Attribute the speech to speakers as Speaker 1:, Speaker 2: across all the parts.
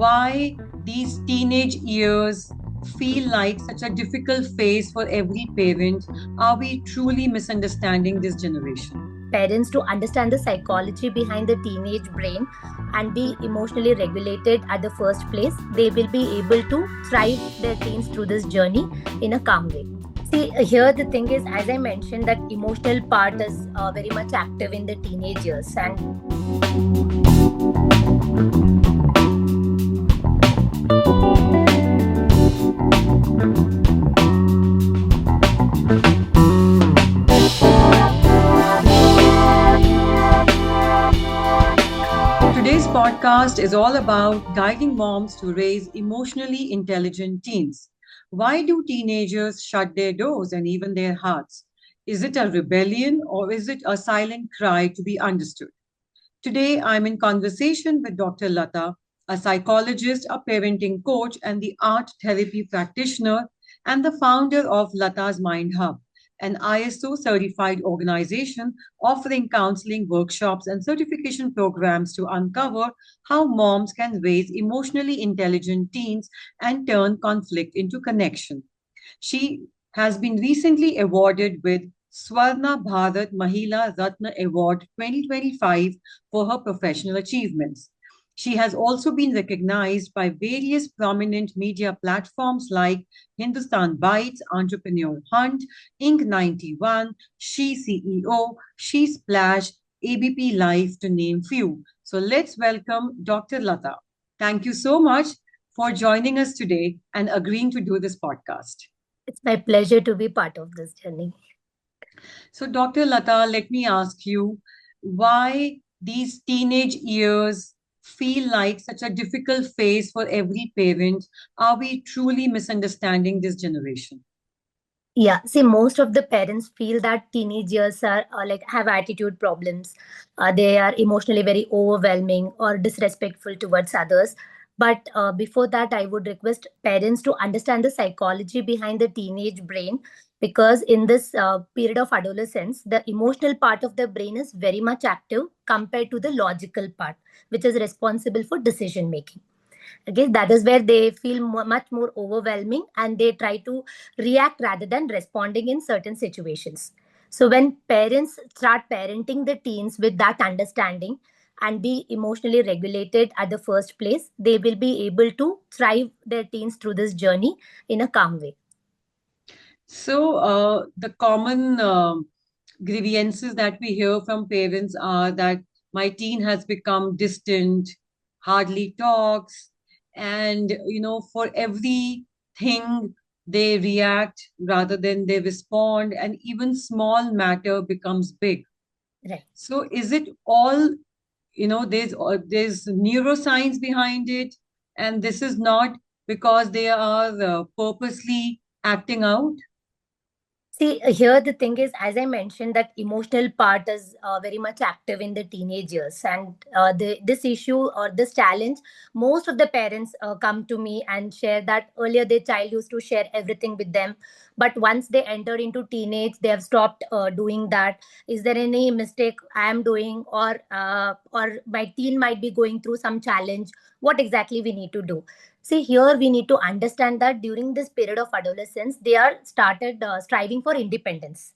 Speaker 1: why these teenage years feel like such a difficult phase for every parent. Are we truly misunderstanding this generation?
Speaker 2: Parents to understand the psychology behind the teenage brain and be emotionally regulated at the first place, they will be able to thrive their teens through this journey in a calm way. See, here the thing is, as I mentioned, that emotional part is very much active in the teenage years, and
Speaker 1: Today's podcast is all about guiding moms to raise emotionally intelligent teens. Why do teenagers shut their doors and even their hearts? Is it a rebellion or is it a silent cry to be understood? Today, I'm in conversation with Dr. Lata, a psychologist, a parenting coach, and the art therapy practitioner, and the founder of Lata's Mind Hub, an ISO certified organization offering counseling workshops and certification programs to uncover how moms can raise emotionally intelligent teens and turn conflict into connection. She has been recently awarded with Swarna Bharat Mahila Ratna Award 2025 for her professional achievements. She has also been recognized by various prominent media platforms like Hindustan Bites, Entrepreneur Hunt, Inc. 91, She CEO, She Splash, ABP Live, to name few. So let's welcome Dr. Lata. Thank you so much for joining us today and agreeing to do this podcast.
Speaker 2: it's my pleasure to be part of this journey.
Speaker 1: So, Dr. Lata, let me ask you why these teenage years feel like such a difficult phase for every parent. Are we truly misunderstanding this generation?
Speaker 2: Yeah, see, most of the parents feel that teenagers are like have attitude problems. They are emotionally very overwhelming or disrespectful towards others. But before that, I would request parents to understand the psychology behind the teenage brain, because in this period of adolescence, the emotional part of the brain is very much active compared to the logical part, which is responsible for decision making. Okay, that is where they feel much more overwhelming, and they try to react rather than responding in certain situations. So when parents start parenting the teens with that understanding and be emotionally regulated at the first place, they will be able to thrive their teens through this journey in a calm way.
Speaker 1: So, the common grievances that we hear from parents are that my teen has become distant, hardly talks, and for everything they react rather than they respond, and even small matter becomes big.
Speaker 2: Right.
Speaker 1: So, is it all there's neuroscience behind it, and this is not because they are purposely acting out?
Speaker 2: See, here the thing is, as I mentioned, that emotional part is very much active in the teenage years, and this issue or this challenge, most of the parents come to me and share that earlier their child used to share everything with them, but once they enter into teenage, they have stopped doing that. Is there any mistake I am doing, or my teen might be going through some challenge? What exactly we need to do? See, here we need to understand that during this period of adolescence, they are started striving for independence.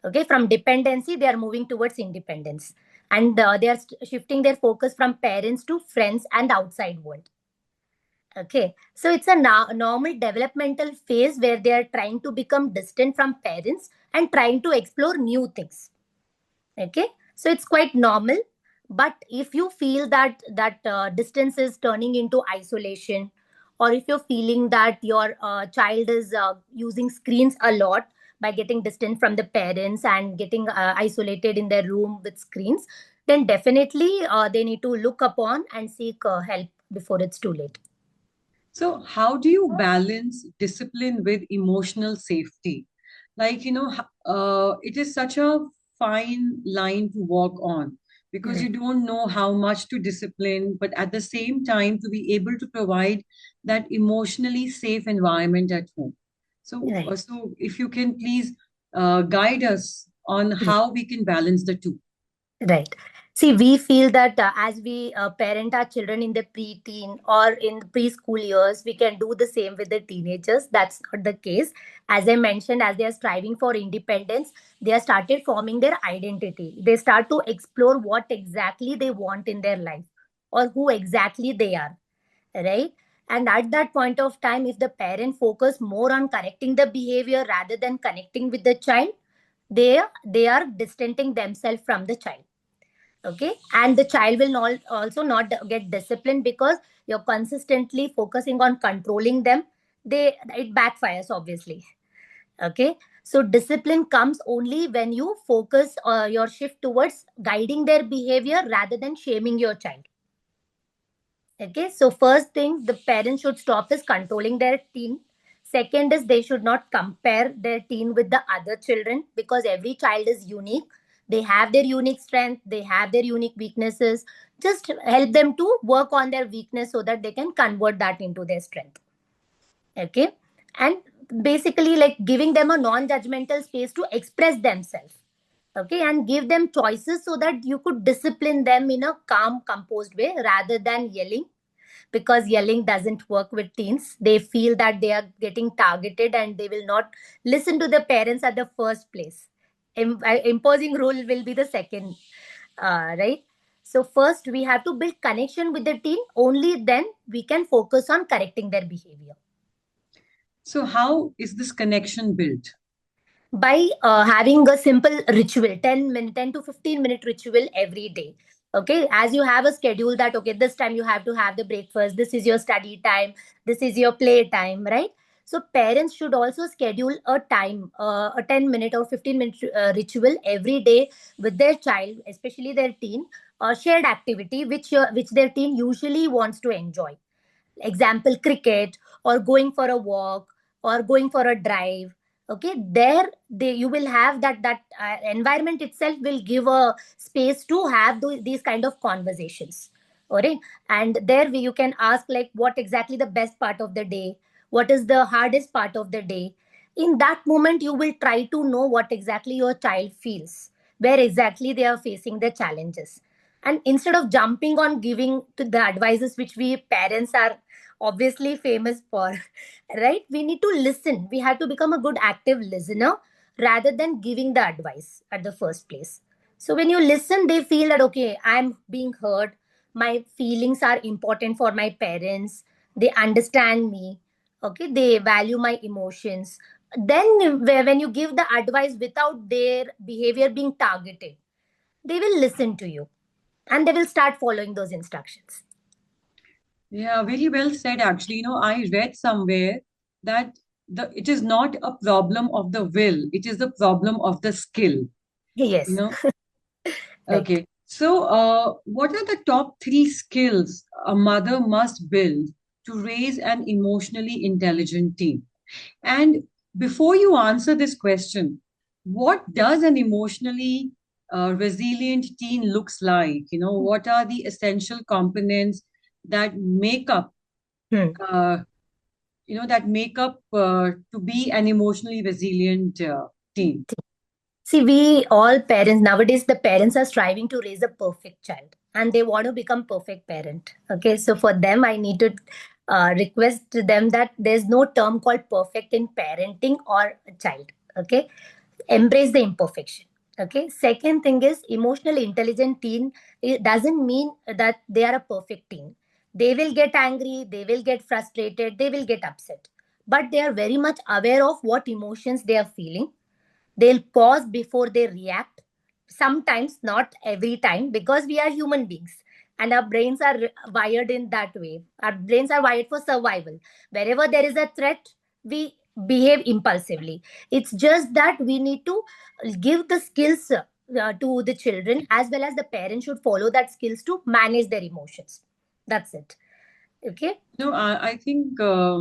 Speaker 2: Okay, from dependency, they are moving towards independence, and they are shifting their focus from parents to friends and outside world. Okay, so it's a normal developmental phase where they are trying to become distant from parents and trying to explore new things. Okay, so it's quite normal. But if you feel that distance is turning into isolation, or if you're feeling that your child is using screens a lot by getting distant from the parents and getting isolated in their room with screens, then definitely they need to look upon and seek help before it's too late.
Speaker 1: So, how do you balance discipline with emotional safety? Like, it is such a fine line to walk on because you
Speaker 2: Right.
Speaker 1: don't know how much to discipline, but at the same time, to be able to provide that emotionally safe environment at home. So,
Speaker 2: Right.
Speaker 1: if you can please guide us on how we can balance the two.
Speaker 2: Right. See, we feel that as we parent our children in the preteen or in preschool years, we can do the same with the teenagers. That's not the case. As I mentioned, as they are striving for independence, they are started forming their identity. They start to explore what exactly they want in their life or who exactly they are, right? And at that point of time, if the parent focus more on correcting the behavior rather than connecting with the child, they are distancing themselves from the child. Okay, and the child will not also not get disciplined because you're consistently focusing on controlling them. It backfires, obviously. Okay, so discipline comes only when you focus your shift towards guiding their behavior rather than shaming your child. Okay, so first thing the parents should stop is controlling their teen. Second is they should not compare their teen with the other children because every child is unique. They have their unique strength, they have their unique weaknesses. Just help them to work on their weakness so that they can convert that into their strength. Okay, and basically, like giving them a non judgmental space to express themselves. Okay, and give them choices so that you could discipline them in a calm, composed way rather than yelling, because yelling doesn't work with teens. They feel that they are getting targeted and they will not listen to the parents at the first place. Imposing rule will be the second, right? So first we have to build connection with the teen. Only then we can focus on correcting their behavior.
Speaker 1: So how is this connection built?
Speaker 2: By having a simple ritual, 10 to 15-minute ritual every day. Okay, as you have a schedule that okay, this time you have to have the breakfast, this is your study time, this is your play time, right? So parents should also schedule a time, a 10-minute or 15-minute ritual every day with their child, especially their teen, shared activity which their teen usually wants to enjoy. Example, cricket, or going for a walk, or going for a drive. Okay, there you will have that environment itself will give a space to have these kind of conversations. All right, and there you can ask like what exactly the best part of the day, what is the hardest part of the day. In that moment you will try to know what exactly your child feels, where exactly they are facing the challenges. And instead of jumping on giving to the advices which we parents are obviously famous for, right? We need to listen. We have to become a good active listener rather than giving the advice at the first place. So when you listen, they feel that okay, I'm being heard, my feelings are important for my parents, they understand me, okay, they value my emotions. Then when you give the advice without their behavior being targeted, they will listen to you and they will start following those instructions.
Speaker 1: Yeah, very well said, actually. I read somewhere that it is not a problem of the will, it is the problem of the skill. You
Speaker 2: Yes.
Speaker 1: know,
Speaker 2: Right.
Speaker 1: okay. So, what are the top three skills a mother must build to raise an emotionally intelligent teen? And before you answer this question, what does an emotionally resilient teen looks like? What are the essential components that make up
Speaker 2: Hmm.
Speaker 1: uh, to be an emotionally resilient teen?
Speaker 2: See, we all parents nowadays, the parents are striving to raise a perfect child and they want to become perfect parent. Okay, so for them, I need to request to them that there's no term called perfect in parenting or a child. Okay, embrace the imperfection. Okay, second thing is emotional intelligent teen. It doesn't mean that they are a perfect teen. They will get angry, they will get frustrated, they will get upset, but they are very much aware of what emotions they are feeling. They'll pause before they react. Sometimes, not every time, because we are human beings and our brains are wired in that way. Our brains are wired for survival. Wherever there is a threat, we behave impulsively. It's just that we need to give the skills to the children, as well as the parents should follow that skills to manage their emotions. That's it. Okay.
Speaker 1: I think a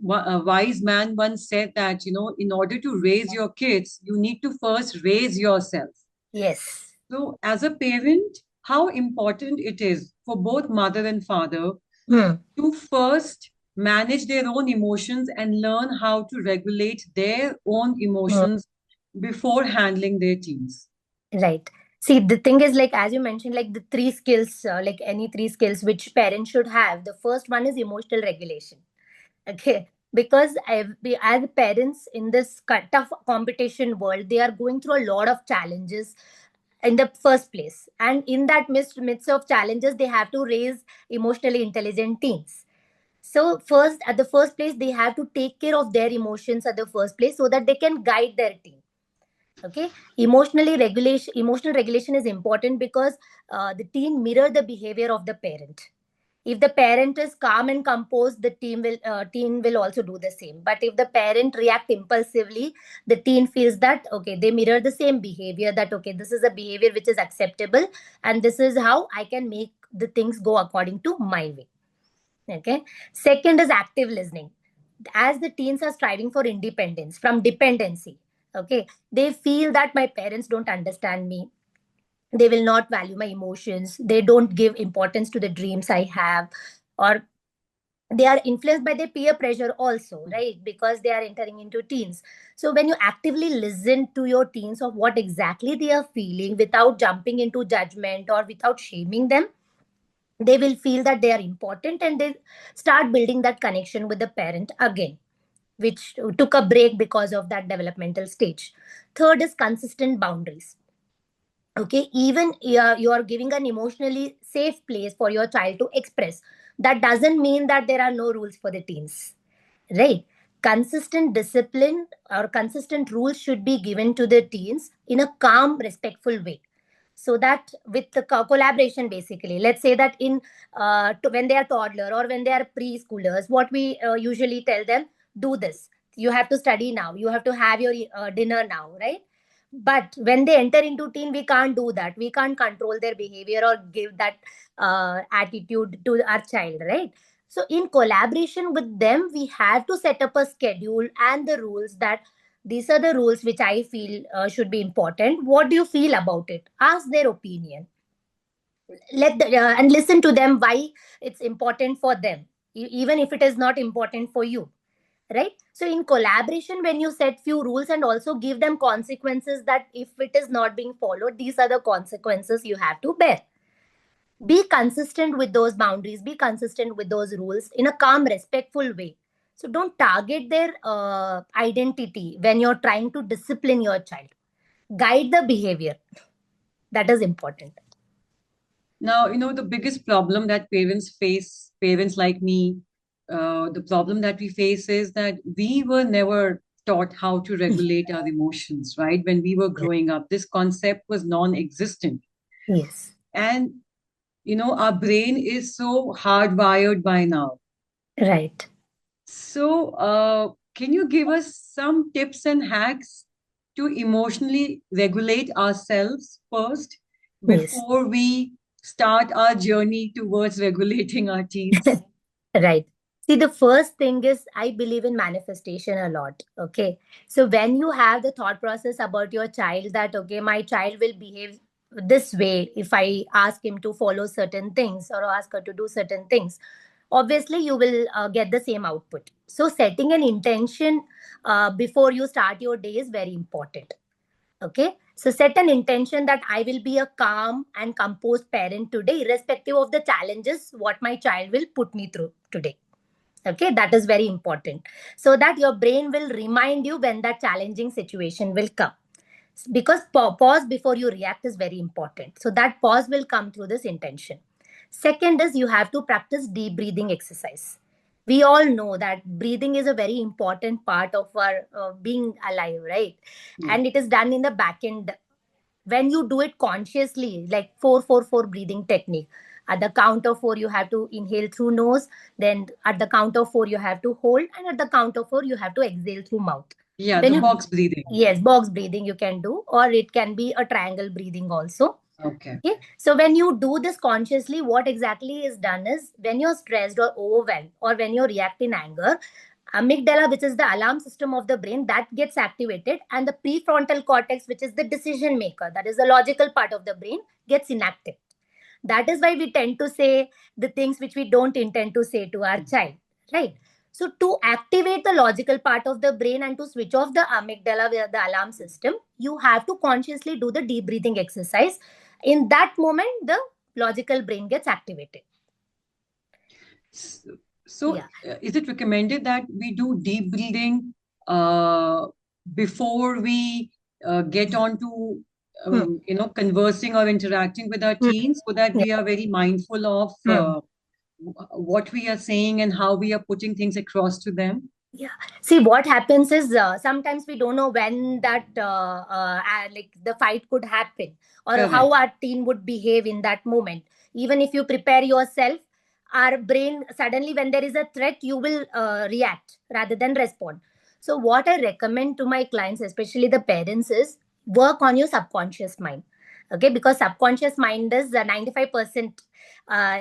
Speaker 1: wise man once said that, in order to raise your kids, you need to first raise yourself.
Speaker 2: Yes.
Speaker 1: So, as a parent, how important it is for both mother and father
Speaker 2: Hmm.
Speaker 1: to first manage their own emotions and learn how to regulate their own
Speaker 2: Hmm.
Speaker 1: emotions before handling their teens.
Speaker 2: Right. See, the thing is, like, as you mentioned, like the three skills, like any three skills which parents should have. The first one is emotional regulation. Okay. Because as parents in this tough competition world, they are going through a lot of challenges in the first place. And in that midst of challenges, they have to raise emotionally intelligent teens. So first, at the first place, they have to take care of their emotions at the first place so that they can guide their team. Okay. Emotional regulation is important because the teen mirror the behavior of the parent. If the parent is calm and composed, the teen will also do the same. But if the parent react impulsively, the teen feels that okay, they mirror the same behavior, that okay, this is a behavior which is acceptable, and this is how I can make the things go according to my way. Okay. Second is active listening. As the teens are striving for independence from dependency, okay, they feel that my parents don't understand me, they will not value my emotions, they don't give importance to the dreams I have, or they are influenced by their peer pressure also, right? Because they are entering into teens. So when you actively listen to your teens of what exactly they are feeling without jumping into judgment or without shaming them, they will feel that they are important, and they start building that connection with the parent again, which took a break because of that developmental stage. Third is consistent boundaries. Okay, even you are giving an emotionally safe place for your child to express. That doesn't mean that there are no rules for the teens, right? Consistent discipline or consistent rules should be given to the teens in a calm, respectful way, so that with the collaboration, basically, let's say that when they are toddler or when they are preschoolers, what we usually tell them: do this, you have to study now, you have to have your dinner now, right? But when they enter into teen, we can't do that, we can't control their behavior or give that attitude to our child, right? So in collaboration with them, we have to set up a schedule and the rules, that these are the rules which I feel should be important. What do you feel about it? Ask their opinion. And listen to them why it's important for them, even if it is not important for you, right? So in collaboration, when you set few rules and also give them consequences, that if it is not being followed, these are the consequences you have to bear. Be consistent with those boundaries, be consistent with those rules in a calm, respectful way. So don't target their identity when you're trying to discipline your child. Guide the behavior. That is important.
Speaker 1: Now, the biggest problem that parents face, parents like me, the problem that we face is that we were never taught how to regulate our emotions, right? When we were growing up, this concept was non-existent.
Speaker 2: Yes.
Speaker 1: And, our brain is so hardwired by now.
Speaker 2: Right.
Speaker 1: So, can you give us some tips and hacks to emotionally regulate ourselves first
Speaker 2: Yes.
Speaker 1: before we start our journey towards regulating our teens?
Speaker 2: Right. See, the first thing is I believe in manifestation a lot. Okay. So when you have the thought process about your child that, okay, my child will behave this way if I ask him to follow certain things or ask her to do certain things, obviously you will get the same output. So setting an intention before you start your day is very important. Okay. So set an intention that I will be a calm and composed parent today, irrespective of the challenges what my child will put me through today. Okay, that is very important. So that your brain will remind you when that challenging situation will come. Because pause before you react is very important. So that pause will come through this intention. Second is you have to practice deep breathing exercise. We all know that breathing is a very important part of our being alive, right?
Speaker 1: Yeah.
Speaker 2: And it is done in the back end. When you do it consciously, like 4-4-4 breathing technique, at the count of 4 you have to inhale through nose, then at the count of 4 you have to hold, and at the count of 4 you have to exhale through mouth.
Speaker 1: Yeah,
Speaker 2: When
Speaker 1: the
Speaker 2: you
Speaker 1: box breathing.
Speaker 2: Yes, box breathing you can do, or it can be a triangle breathing also.
Speaker 1: Okay.
Speaker 2: Okay. So when you do this consciously, what exactly is done is when you're stressed or overwhelmed or when you react in anger, amygdala, which is the alarm system of the brain, that gets activated, and the prefrontal cortex, which is the decision maker, that is the logical part of the brain, gets inactive. That is why we tend to say the things which we don't intend to say to our child, right? So to activate the logical part of the brain and to switch off the amygdala, the alarm system, you have to consciously do the deep breathing exercise. In that moment, the logical brain gets activated.
Speaker 1: So,
Speaker 2: Yeah.
Speaker 1: is it recommended that we do deep breathing uh, before we get on to conversing or interacting with our
Speaker 2: Hmm.
Speaker 1: teens, so that
Speaker 2: Yeah.
Speaker 1: we are very mindful of
Speaker 2: Hmm.
Speaker 1: what we are saying and how we are putting things across to them?
Speaker 2: Yeah. See, what happens is sometimes we don't know when that like the fight could happen or how
Speaker 1: Correct.
Speaker 2: our teen would behave in that moment. Even if you prepare yourself, our brain suddenly, when there is a threat, you will react rather than respond. So, what I recommend to my clients, especially the parents, is work on your subconscious mind. Okay, because subconscious mind is 95%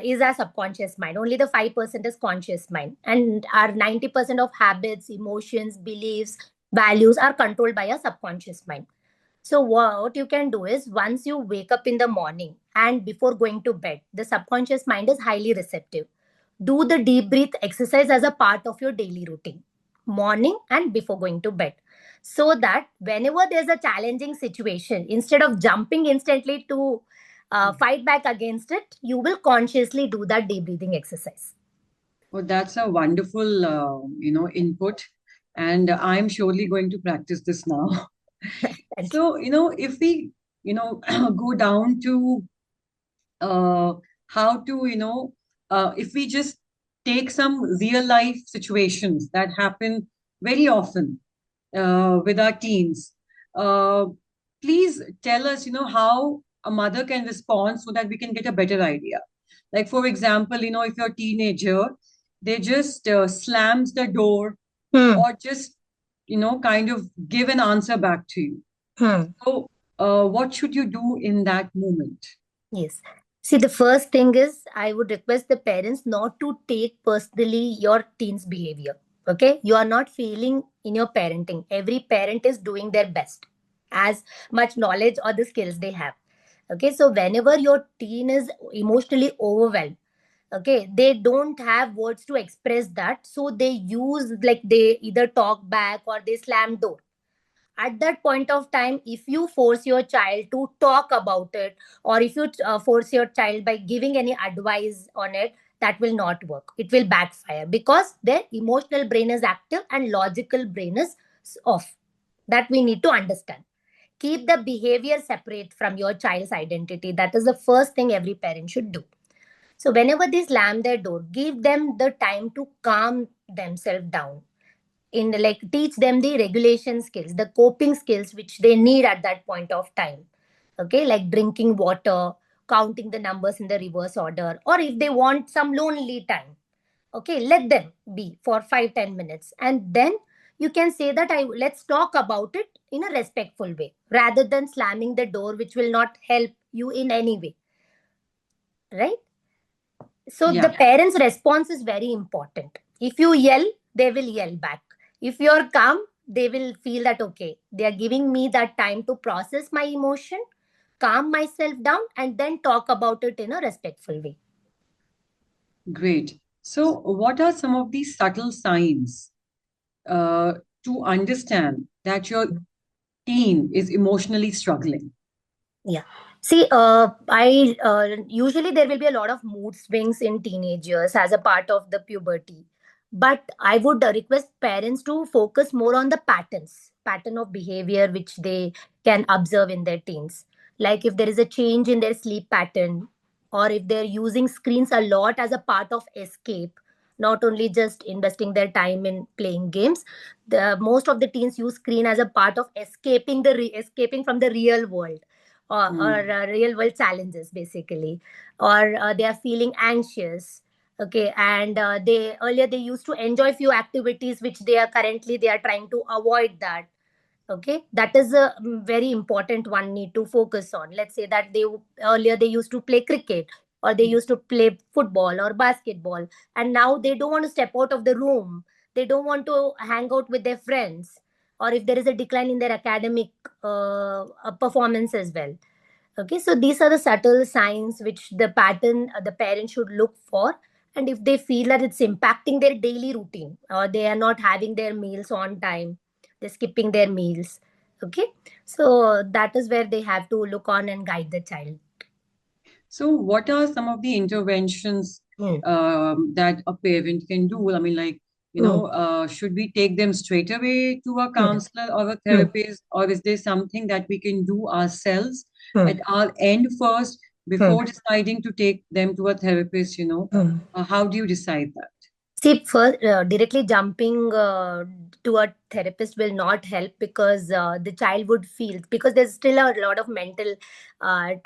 Speaker 2: is our subconscious mind. Only the 5% is conscious mind. And our 90% of habits, emotions, beliefs, values are controlled by our subconscious mind. So, what you can do is once you wake up in the morning and before going to bed, the subconscious mind is highly receptive. Do the deep breath exercise as a part of your daily routine, morning and before going to bed. So that whenever there's a challenging situation, instead of jumping instantly to fight back against it, you will consciously do that deep breathing exercise.
Speaker 1: Well, that's a wonderful, input, and I'm surely going to practice this now.
Speaker 2: Thank you.
Speaker 1: So, if we, go down to uh, how to, if we just take some real life situations that happen very often with our teens, uh, please tell us, how a mother can respond so that we can get a better idea. Like, for example, if you're a teenager, they just slams the door
Speaker 2: Hmm.
Speaker 1: or just, kind of give an answer back to you.
Speaker 2: Hmm.
Speaker 1: So, what should you do in that moment?
Speaker 2: Yes. See, the first thing is I would request the parents not to take personally your teen's behavior. Okay. You are not failing in your parenting. Every parent is doing their best, as much knowledge or the skills they have. Okay. So, whenever your teen is emotionally overwhelmed, okay, they don't have words to express that. So, they use like they either talk back or they slam door. At that point of time, if you force your child to talk about it, or if you force your child by giving any advice on it, that will not work. It will backfire because their emotional brain is active and logical brain is off. That we need to understand. Keep the behavior separate from your child's identity. That is the first thing every parent should do. So whenever they slam their door, give them the time to calm themselves down, in like teach them the regulation skills, the coping skills which they need at that point of time. Okay, like drinking water, counting the numbers in the reverse order, or if they want some lonely time, okay, let them be for 5-10 minutes, and then you can say that I let's talk about it in a respectful way rather than slamming the door, which will not help you in any way, right? So the
Speaker 1: Yeah.
Speaker 2: parents' response is very important. If you yell, they will yell back. If you're calm, they will feel that okay, they are giving me that time to process my emotion, calm myself down, and then talk about it in a respectful way.
Speaker 1: Great. So, what are some of these subtle signs uh, to understand that your teen is emotionally struggling?
Speaker 2: Yeah. See, I usually there will be a lot of mood swings in teenagers as a part of the puberty, but I would request parents to focus more on the pattern of behavior which they can observe in their teens. Like if there is a change in their sleep pattern, or if they're using screens a lot as a part of escape, not only just investing their time in playing games. The most of the teens use screen as a part of escaping escaping from the real world, or
Speaker 1: Hmm.
Speaker 2: real world challenges basically, or they are feeling anxious. Okay, and they earlier they used to enjoy few activities which they are trying to avoid that. Okay, that is a very important one need to focus on. Let's say that they earlier they used to play cricket, or they used to play football or basketball, and now they don't want to step out of the room, they don't want to hang out with their friends, or if there is a decline in their academic performance as well. Okay, so these are the subtle signs which the parent should look for, and if they feel that it's impacting their daily routine, or they are not having their meals on time, they're skipping their meals. Okay, so that is where they have to look on and guide the child.
Speaker 1: So, what are some of the interventions
Speaker 2: Hmm.
Speaker 1: that a parent can do? I mean, like,
Speaker 2: Hmm.
Speaker 1: should we take them straight away to a
Speaker 2: Hmm.
Speaker 1: counselor or a
Speaker 2: Hmm.
Speaker 1: therapist, or is there something that we can do ourselves
Speaker 2: Hmm.
Speaker 1: at our end first
Speaker 2: Hmm.
Speaker 1: before deciding to take them to a therapist?
Speaker 2: Hmm.
Speaker 1: How do you decide that?
Speaker 2: See, first, directly jumping to a therapist will not help, because the child would feel, because there's still a lot of mental there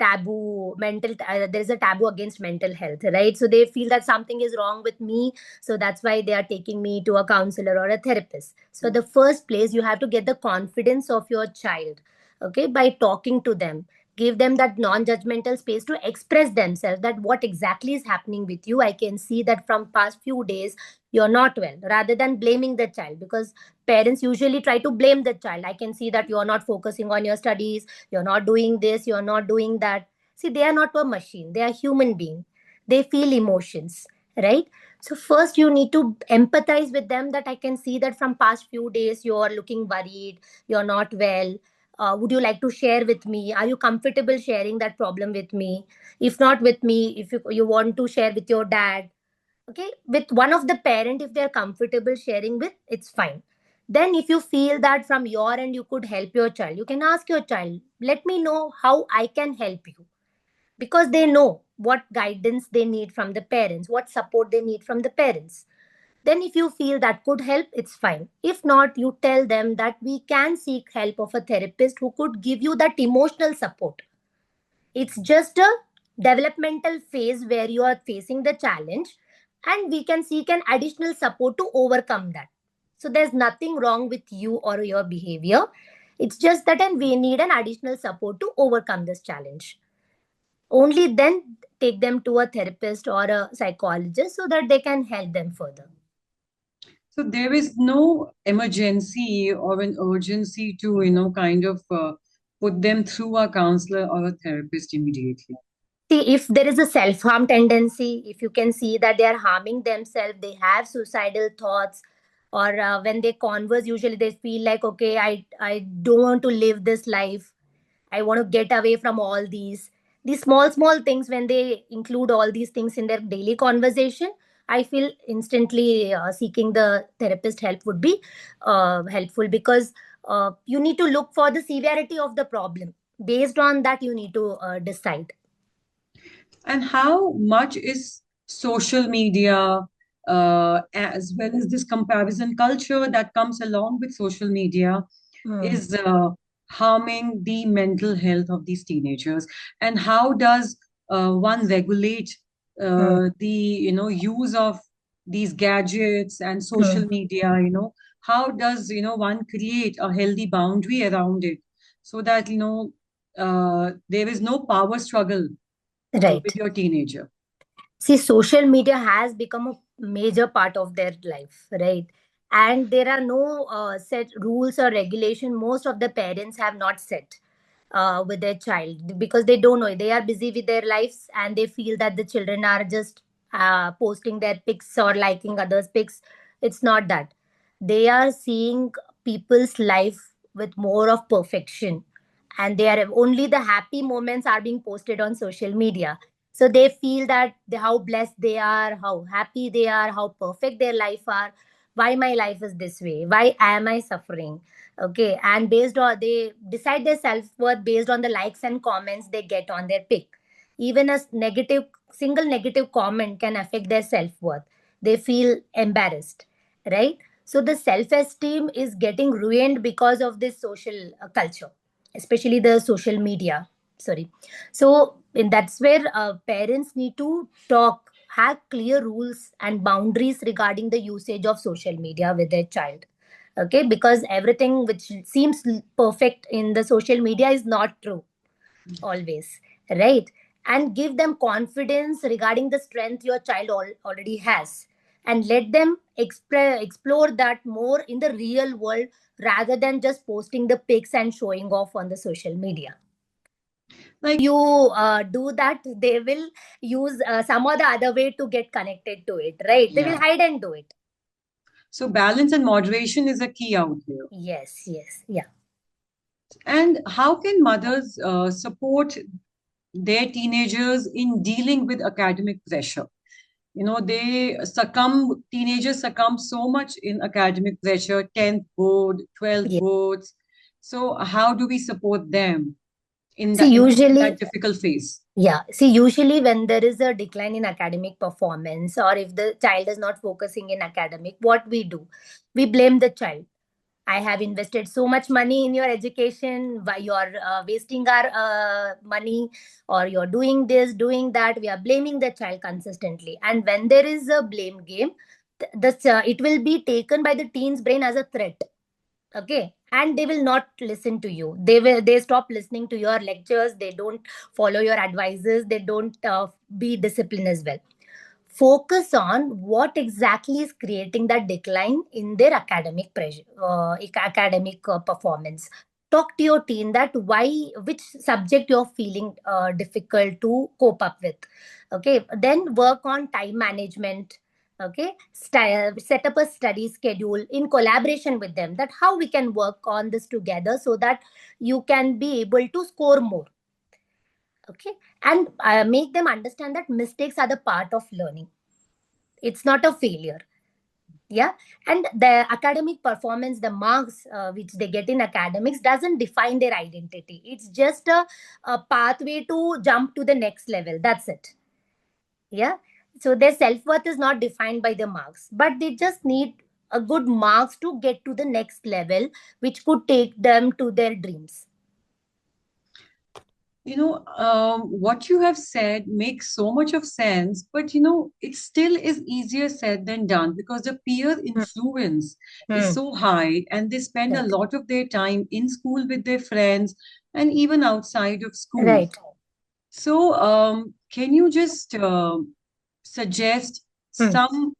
Speaker 2: is a taboo against mental health, right? So they feel that something is wrong with me, so that's why they are taking me to a counselor or a therapist. So the first place, you have to get the confidence of your child, okay, by talking to them. Give them that non-judgmental space to express themselves, that what exactly is happening with you. I can see that from past few days you're not well, rather than blaming the child, because parents usually try to blame the child. I can see that you're not focusing on your studies, you're not doing this, you're not doing that. See, they are not a machine, they are human being. They feel emotions, right? So first you need to empathize with them, that I can see that from past few days you are looking worried, you're not well. Would you like to share with me? Are you comfortable sharing that problem with me? If not with me, if you want to share with your dad, okay, with one of the parent, if they're comfortable sharing with, it's fine. Then if you feel that from your end you could help your child, you can ask your child, let me know how I can help you, because they know what guidance they need from the parents, what support they need from the parents. Then if you feel that could help, it's fine. If not, you tell them that we can seek help of a therapist who could give you that emotional support. It's just a developmental phase where you are facing the challenge, and we can seek an additional support to overcome that. So there's nothing wrong with you or your behavior. It's just that, and we need an additional support to overcome this challenge. Only then take them to a therapist or a psychologist so that they can help them further.
Speaker 1: So there is no emergency or an urgency to, kind of put them through a counselor or a therapist immediately.
Speaker 2: See, if there is a self harm tendency, if you can see that they are harming themselves, they have suicidal thoughts, or when they converse, usually they feel like, okay, I don't want to live this life. I want to get away from all these small things. When they include all these things in their daily conversation, I feel instantly seeking the therapist help would be helpful, because you need to look for the severity of the problem. Based on that, you need to decide.
Speaker 1: And how much is social media, as well as this comparison culture that comes along with social media,
Speaker 2: Hmm.
Speaker 1: is harming the mental health of these teenagers? And how does one regulate
Speaker 2: Hmm.
Speaker 1: the use of these gadgets and
Speaker 2: Hmm.
Speaker 1: social media? How does one create a healthy boundary around it so that there is no power struggle with
Speaker 2: Right.
Speaker 1: your teenager?
Speaker 2: See, social media has become a major part of their life, right? And there are no set rules or regulation. Most of the parents have not set with their child, because they don't know. They are busy with their lives, and they feel that the children are just posting their pics or liking others' pics. It's not that. They are seeing people's life with more of perfection, and they are only the happy moments are being posted on social media. So they feel that how blessed they are, how happy they are, how perfect their life are. Why my life is this way? Why am I suffering? Okay, and based on, they decide their self-worth based on the likes and comments they get on their pic. Even a negative, single negative comment can affect their self-worth. They feel embarrassed, right? So the self-esteem is getting ruined because of this social culture, especially the social media. Sorry. So and that's where parents need to talk, have clear rules and boundaries regarding the usage of social media with their child. Okay, because everything which seems perfect in the social media is not true always, right? And give them confidence regarding the strength your child already has, and let them explore that more in the real world, rather than just posting the pics and showing off on the social media.
Speaker 1: Like,
Speaker 2: you do that, they will use some or the other way to get connected to it, right? They will
Speaker 1: yeah.
Speaker 2: hide and do it.
Speaker 1: So balance and moderation is a key out here.
Speaker 2: Yes, yes, yeah.
Speaker 1: And how can mothers support their teenagers in dealing with academic pressure? You know, teenagers succumb so much in academic pressure, 10th board, 12th
Speaker 2: Yeah.
Speaker 1: boards. So how do we support them in
Speaker 2: See,
Speaker 1: that
Speaker 2: usually,
Speaker 1: difficult phase?
Speaker 2: yeah. See, usually when there is a decline in academic performance, or if the child is not focusing in academic, what we do? We blame the child. I have invested so much money in your education. Why you're wasting our money, or you're doing this, doing that? We are blaming the child consistently. And when there is a blame game, it will be taken by the teen's brain as a threat. Okay, and they will not listen to you. They stop listening to your lectures. They don't follow your advices. They don't be disciplined as well. Focus on what exactly is creating that decline in their academic pressure, academic performance. Talk to your teen that why, which subject you're feeling difficult to cope up with. Okay, then work on time management. Okay, set up a study schedule in collaboration with them, that how we can work on this together so that you can be able to score more. Okay, and make them understand that mistakes are the part of learning. It's not a failure. Yeah. And the academic performance, the marks which they get in academics doesn't define their identity. It's just a pathway to jump to the next level. That's it. Yeah. So their self-worth is not defined by the marks, but they just need a good marks to get to the next level, which could take them to their dreams.
Speaker 1: You know, what you have said makes so much of sense, but it still is easier said than done because the peer
Speaker 2: Hmm.
Speaker 1: influence is
Speaker 2: Hmm.
Speaker 1: so high, and they spend a
Speaker 2: Right.
Speaker 1: lot of their time in school with their friends and even outside of school.
Speaker 2: Right.
Speaker 1: So, can you just suggest
Speaker 2: Hmm.
Speaker 1: some,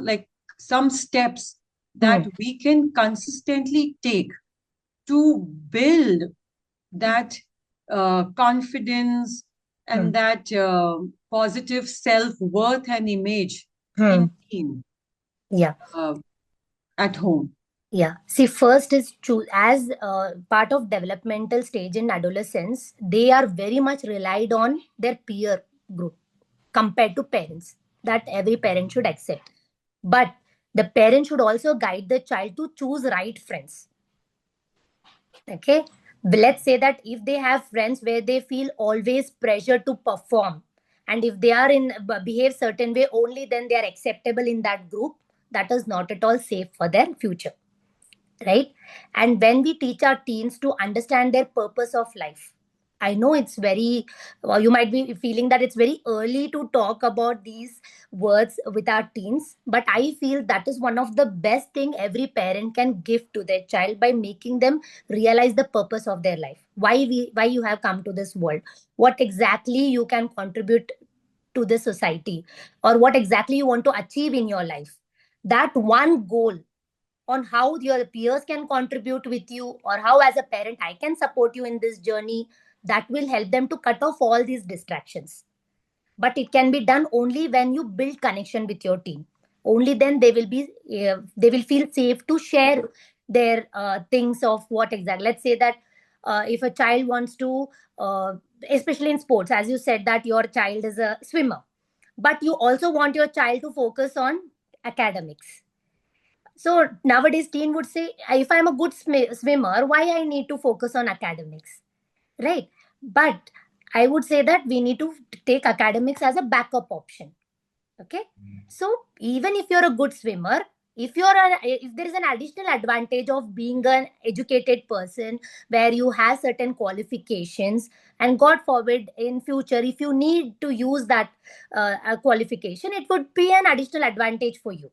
Speaker 1: like some steps
Speaker 2: Hmm.
Speaker 1: that we can consistently take to build that confidence
Speaker 2: Hmm.
Speaker 1: and that positive self-worth and image
Speaker 2: Hmm.
Speaker 1: in teen
Speaker 2: Yeah.
Speaker 1: uh, at home?
Speaker 2: Yeah. See, first is choose as part of developmental stage in adolescence, they are very much relied on their peer group compared to parents. That every parent should accept. But the parent should also guide the child to choose right friends. Okay. Let's say that if they have friends where they feel always pressure to perform, and if they are in behave certain way, only then they are acceptable in that group. That is not at all safe for their future, right? And when we teach our teens to understand their purpose of life, I know it's very, you might be feeling that it's very early to talk about these words with our teens, but I feel that is one of the best thing every parent can give to their child, by making them realize the purpose of their life, why you have come to this world, what exactly you can contribute to the society, or what exactly you want to achieve in your life. That one goal, on how your peers can contribute with you, or how as a parent I can support you in this journey, that will help them to cut off all these distractions. But it can be done only when you build connection with your team. Only then they will feel safe to share their things of what exactly. Let's say that if a child wants to especially in sports, as you said that your child is a swimmer, but you also want your child to focus on academics. So nowadays, teen would say, if I'm a good swimmer, why I need to focus on academics, right? But I would say that we need to take academics as a backup option. Okay. So even if you're a good swimmer, if there is an additional advantage of being an educated person, where you have certain qualifications, and God forbid in future if you need to use that qualification, it would be an additional advantage for you,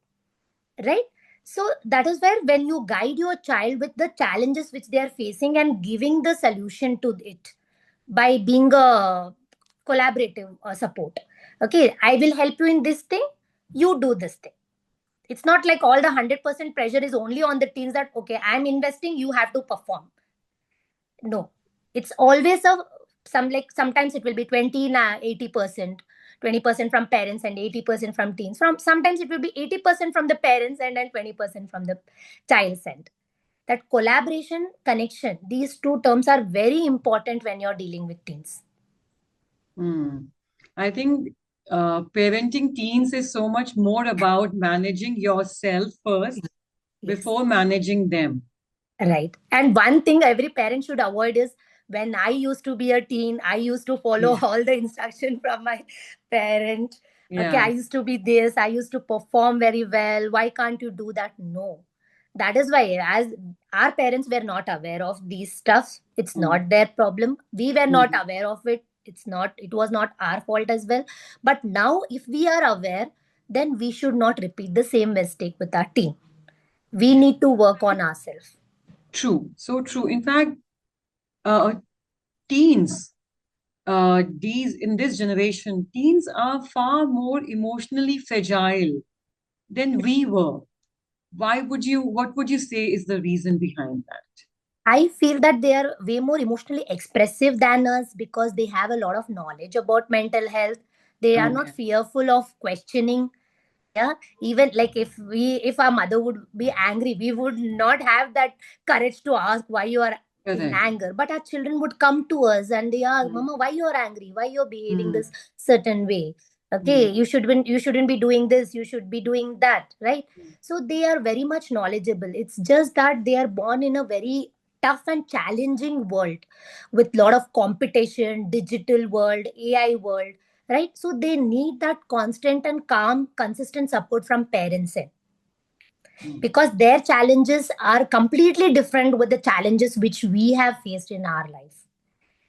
Speaker 2: right? So that is where, when you guide your child with the challenges which they are facing and giving the solution to it, by being a collaborative support. Okay, I will help you in this thing, you do this thing. It's not like all the 100% pressure is only on the teens, that okay, I'm investing, you have to perform. No. It's always a some like sometimes it will be 80%, 20% from parents and 80% from teens. From sometimes it will be 80% from the parents and then 20% from the child's end. That collaboration, connection, these two terms are very important when you're dealing with teens.
Speaker 1: Hmm. I think parenting teens is so much more about managing yourself first
Speaker 2: Yes.
Speaker 1: before managing them.
Speaker 2: Right. And one thing every parent should avoid is, when I used to be a teen, I used to follow
Speaker 1: Yeah.
Speaker 2: all the instruction from my parent. Okay, I
Speaker 1: Yeah.
Speaker 2: used to be this, I used to perform very well. Why can't you do that? No. That is why, as our parents were not aware of these stuff, it's
Speaker 1: Hmm.
Speaker 2: not their problem. We were not
Speaker 1: Hmm.
Speaker 2: aware of it. It was not our fault as well. But now, if we are aware, then we should not repeat the same mistake with our teen. We need to work on ourselves.
Speaker 1: True. So true. In fact, uh, teens, these in this generation, teens are far more emotionally fragile than we were. What would you say is the reason behind that?
Speaker 2: I feel that they are way more emotionally expressive than us because they have a lot of knowledge about mental health. They are not
Speaker 1: Okay.
Speaker 2: fearful of questioning. Yeah, even like if our mother would be angry, we would not have that courage to ask why you are in
Speaker 1: Correct.
Speaker 2: anger. But our children would come to us and they ask,
Speaker 1: Hmm.
Speaker 2: Mama, why you are angry? Why you're behaving
Speaker 1: Hmm.
Speaker 2: this certain way?
Speaker 1: Hmm.
Speaker 2: Okay, you shouldn't be doing this, you should be doing that, right? So they are very much knowledgeable. It's just that they are born in a very tough and challenging world with lot of competition, digital world, AI world, right? So they need that constant and calm, consistent support from parents end,
Speaker 1: Hmm.
Speaker 2: because their challenges are completely different with the challenges which we have faced in our life.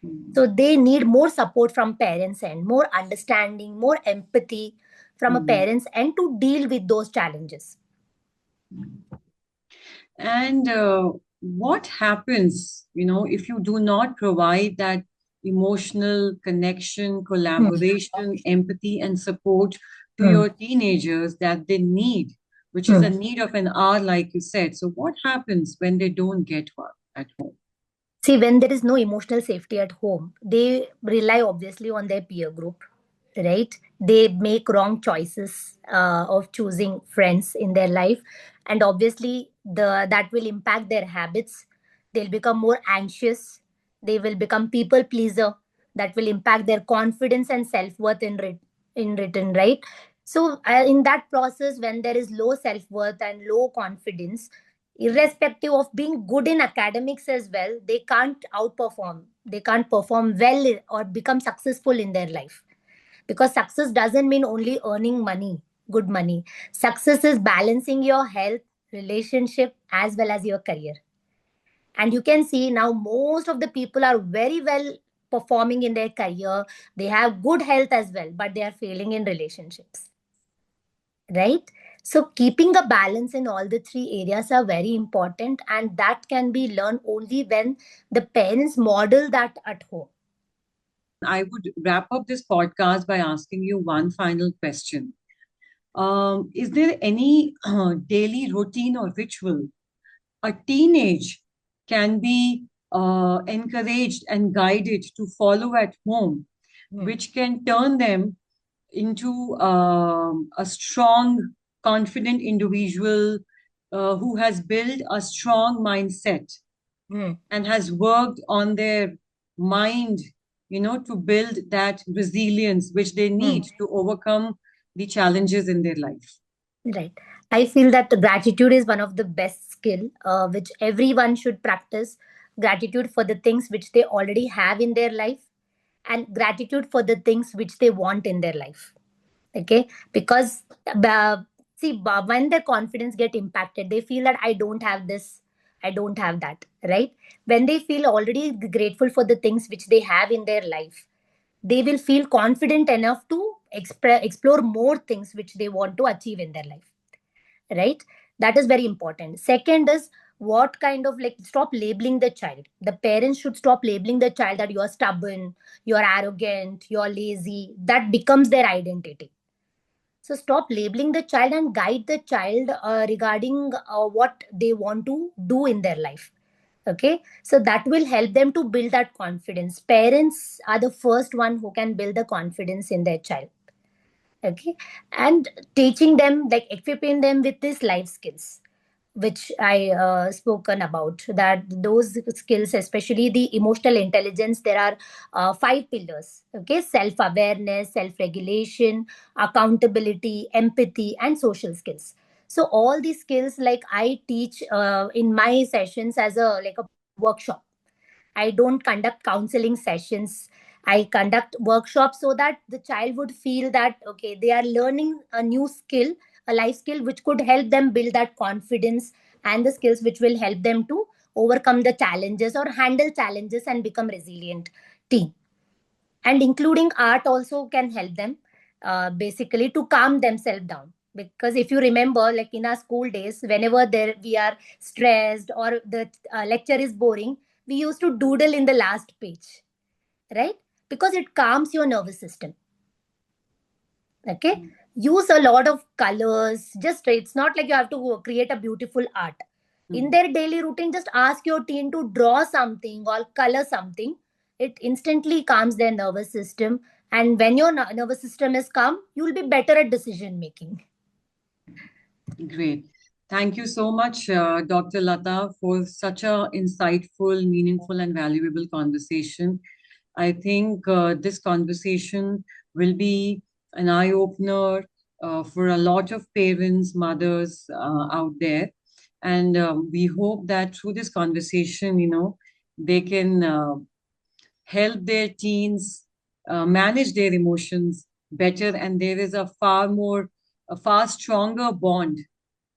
Speaker 1: Hmm.
Speaker 2: So they need more support from parents end, more understanding, more empathy from a
Speaker 1: Hmm.
Speaker 2: parents end to deal with those challenges.
Speaker 1: And what happens, if you do not provide that emotional connection,
Speaker 2: Hmm.
Speaker 1: collaboration, empathy, and support to
Speaker 2: Hmm.
Speaker 1: your teenagers that they need, which is
Speaker 2: Hmm.
Speaker 1: a need of an hour, like you said? So, what happens when they don't get one at home?
Speaker 2: See, when there is no emotional safety at home, they rely obviously on their peer group, right? They make wrong choices of choosing friends in their life, and obviously that will impact their habits. They'll become more anxious. They will become people pleaser. That will impact their confidence and self worth in return, right? So in that process, when there is low self worth and low confidence, irrespective of being good in academics as well, they can't outperform, they can't perform well or become successful in their life. Because success doesn't mean only earning money, good money. Success is balancing your health, relationship, as well as your career. And you can see now most of the people are very well performing in their career. They have good health as well, but they are failing in relationships, right? So keeping a balance in all the three areas are very important, and that can be learned only when the parents model that at home.
Speaker 1: I would wrap up this podcast by asking you one final question. Is there any daily routine or ritual a teenage can be encouraged and guided to follow at home,
Speaker 2: Hmm.
Speaker 1: which can turn them into a strong, confident individual who has built a strong mindset
Speaker 2: Hmm.
Speaker 1: and has worked on their mind, to build that resilience which they
Speaker 2: Hmm.
Speaker 1: need to overcome the challenges in their life.
Speaker 2: Right. I feel that gratitude is one of the best skill which everyone should practice. Gratitude for the things which they already have in their life, and gratitude for the things which they want in their life. Okay, because when their confidence get impacted, they feel that I don't have this, I don't have that, right? When they feel already grateful for the things which they have in their life, they will feel confident enough to explore more things which they want to achieve in their life, right? That is very important. Second is, what kind of, like, stop labeling the child. The parents should stop labeling the child that you are stubborn, you are arrogant, you are lazy. That becomes their identity. So stop labeling the child and guide the child regarding what they want to do in their life. Okay, so that will help them to build that confidence. Parents are the first one who can build the confidence in their child. Okay, and teaching them, like equipping them with these life skills which I spoken about, that those skills, especially the emotional intelligence, there are five pillars. Okay, self awareness, self regulation, accountability, empathy, and social skills. So all these skills, like I teach in my sessions as a like a workshop. I don't conduct counseling sessions. I conduct workshops so that the child would feel that okay, they are learning a new skill, a life skill which could help them build that confidence, and the skills which will help them to overcome the challenges or handle challenges and become resilient team. And including art also can help them basically to calm themselves down. Because if you remember, like in our school days, whenever there we are stressed or the lecture is boring, we used to doodle in the last page, right? Because it calms your nervous system. Okay, use a lot of colors. Just, it's not like you have to create a beautiful art in their daily routine. Just ask your teen to draw something or color something. It instantly calms their nervous system, and when your nervous system is calm, you will be better at decision making.
Speaker 1: Great. Thank you so much, Dr. Lata, for such a insightful, meaningful, and valuable conversation. I think this conversation will be an eye opener for a lot of parents, mothers out there. And we hope that through this conversation, they can help their teens manage their emotions better. And there is a far stronger bond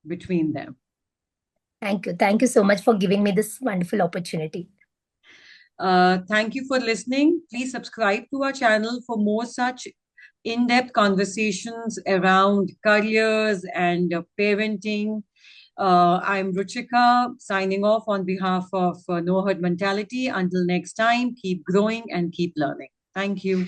Speaker 1: between them.
Speaker 2: Thank you. Thank you so much for giving me this wonderful opportunity.
Speaker 1: Thank you for listening. Please subscribe to our channel for more such in-depth conversations around careers and parenting. I'm Ruchika signing off on behalf of No Herd Mentality. Until next time, keep growing and keep learning. Thank you.